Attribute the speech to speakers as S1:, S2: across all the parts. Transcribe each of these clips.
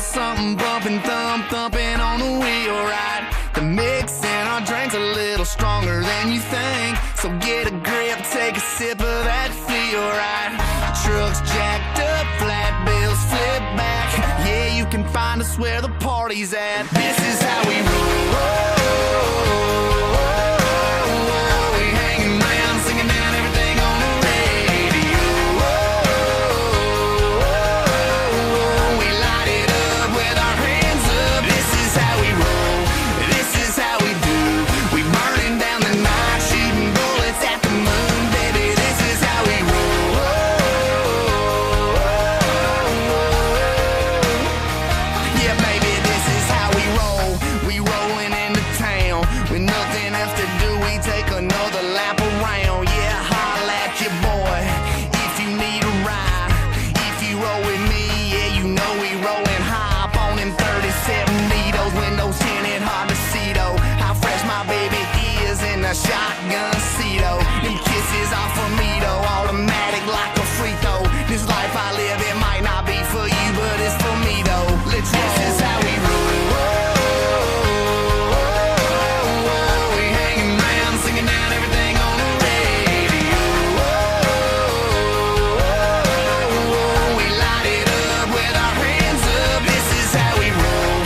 S1: Something bumping, thumping on the wheel, right? The mix in our drink's a little stronger than you think. So get a grip, take a sip of that feel, right? Trucks jacked up, flat bills flip back. Yeah, you can find us where the party's at. This is how we roll. We hanging around, singing down everything on the radio. We light it up with our hands up. This is how we roll. This is how we do. We burning down the night, shooting bullets at the moon, baby. This is how we roll. Yeah, baby, this is how we roll. We rolling into town with nothing else to do. We take another lap around. Yeah, holla at your boy if you need a ride. If you roll with me, yeah, you know we rolling high up on them 37 needles. Windows tinted, hard to see though. How fresh my baby is in a shotgun seat though. Them kisses off of me though, automatic like a free throw. This life I live, it might not be for you, but it's for me though. Let's roll. This is how we roll. We hanging around, singing down everything on the radio. We light it up with our hands up. This is how we roll.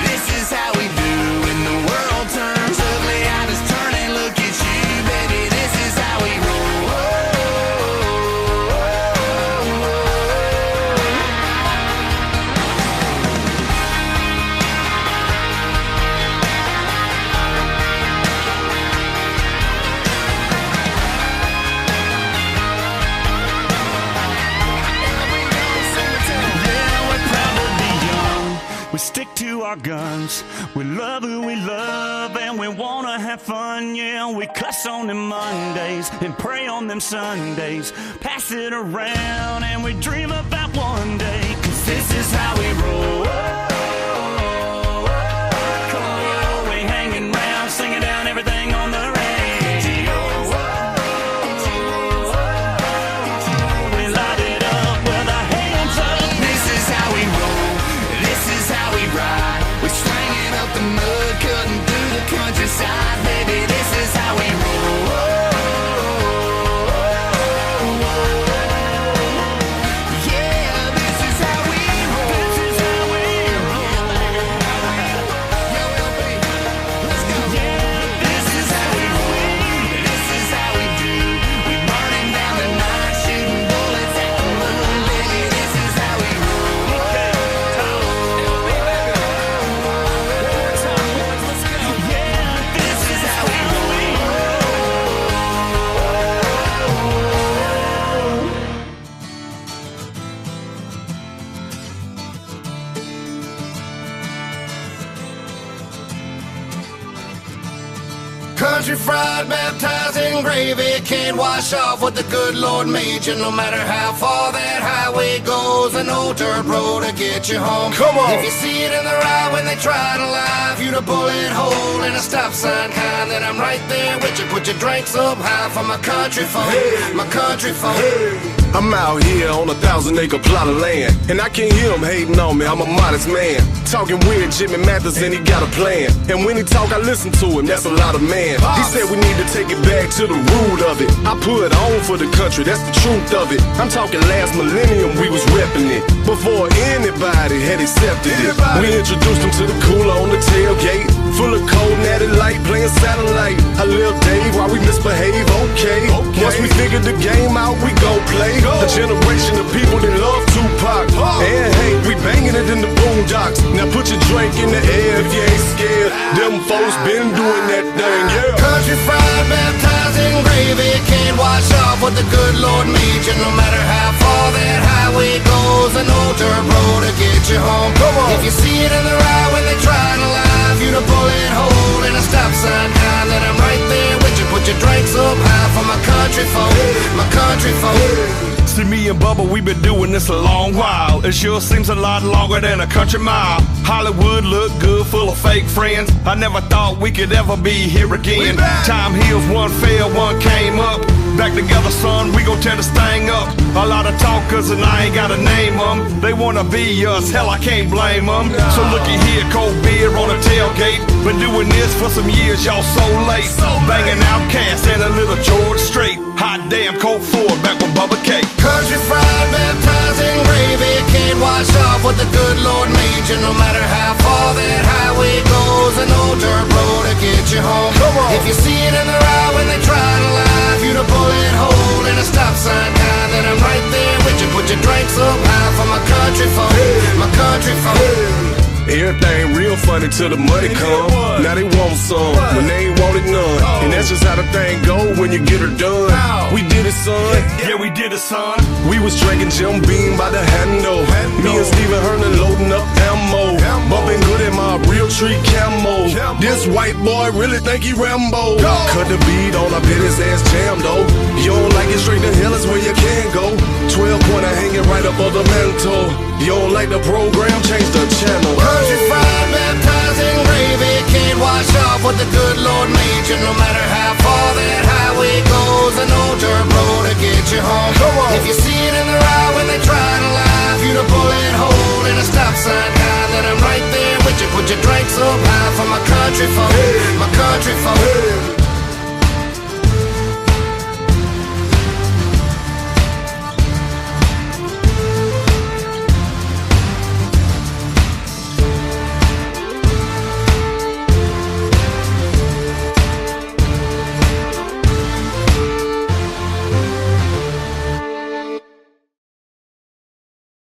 S1: This is how we do. When the world turns ugly, I just turn and look at you, baby. This is how we roll.
S2: Yeah, we're proud to be young. We stick to our guns. We love who we love and we wanna have fun. Yeah, we cuss on them Mondays and pray on them Sundays. Pass it around and we dream about one day. 'Cause this is how we roll. Come on, we hanging round, singing down everything on the radio. We light it up with our hands up.
S1: This is how we roll. This is how we ride. We're slanging up the mud, cutting through the countryside, baby. This is how we roll. Yeah, this is how we roll.
S2: This is how we roll.
S1: Yo, LB, let's go.
S2: Yeah,
S1: This is how we roll. This is how we do. We burning down the night, shooting bullets at the moon, baby. This is how we roll.
S2: yeah,
S1: This is how we roll. Country fried, baptized in gravy, can't wash off what the good Lord made you. No matter how far that highway goes, an old dirt road to get you home. Come on. If you see it in the ride when they try to lie, if you'd a bullet hole in a stop sign kind, then I'm right there with you. Put your drinks up high for my country folk, my country folk.
S3: I'm out here on a 1,000-acre plot of land, and I can't hear him hating on me, I'm a modest man. Talking weird, Jimmy Mathers, and he got a plan. And when he talk, I listen to him, that's a lot of man. He said we need to take it back to the root of it. I put on for the country, that's the truth of it. I'm talking last millennium, we was repping it, before anybody had accepted it. We introduced him to the cooler on the tailgate, full of cold natty light, playing satellite. I live Dave while we misbehave, okay. Once we figured the game out, we gon' play. A generation of people that love Tupac. And hey, we banging it in the boondocks. Now put your drink in the air if you ain't scared. Them folks been doing that thing, yeah.
S1: Country fried, baptized in gravy, can't wash off what the good Lord made you. No matter how far that highway goes, an old dirt road to get you home. Come on. If you see it in the ride when they try to lie, if you'd a bullet hole in a stop sign kind, then I'm right there with you. Put your drinks up high for my country folk, my country folk.
S2: See me
S3: me and Bubba, we been doing this a long while. It sure seems a lot longer than a country mile. Hollywood look good, full of fake friends. I never thought we could ever be here again. Time heals, one fell, one came up. Back together, son, we gon' tear this thing up. A lot of talkers and I ain't gotta name them. They wanna be us, hell I can't blame them. So looky here, cold beer on a tailgate. Been doing this for some years, y'all so late. Banging Outcast and a little George Strait. Hot damn, Colt Ford back with Bubba K.
S1: Country fried, baptized in gravy. Can't wash off what the good Lord made you. No matter how far that highway goes, an old dirt road to get you home. If you see it in the eye when they try to lie, you to bullet hole in a stop sign guy, then I'm right there with you. Put your drinks up high for my country folk, my country folk.
S3: Everything real funny till the money come. Now they want some when they ain't wanted none. And that's just how the thing go when you get her done. We did it, son. Yeah, we did it, son. We was drinking Jim Beam by the handle. Me and Steven Hernan loading up ammo. Bumping good in my real tree camo. This white boy really think he Rambo. Cut the beat on, I bet his ass jam though. You don't like it, straight to hell is where you can go. 12-pointer hanging right up on the mantle. You don't like the program, change the channel.
S1: Country fried, baptized in gravy. Can't wash off what the good Lord made you. No matter how far that highway goes, an old dirt road to get you home. If you see it in the eye when they try to lie, if you to bullet hole in a stop sign guy, then I'm right there with you. Put your drinks up high for my country folk, my country folk.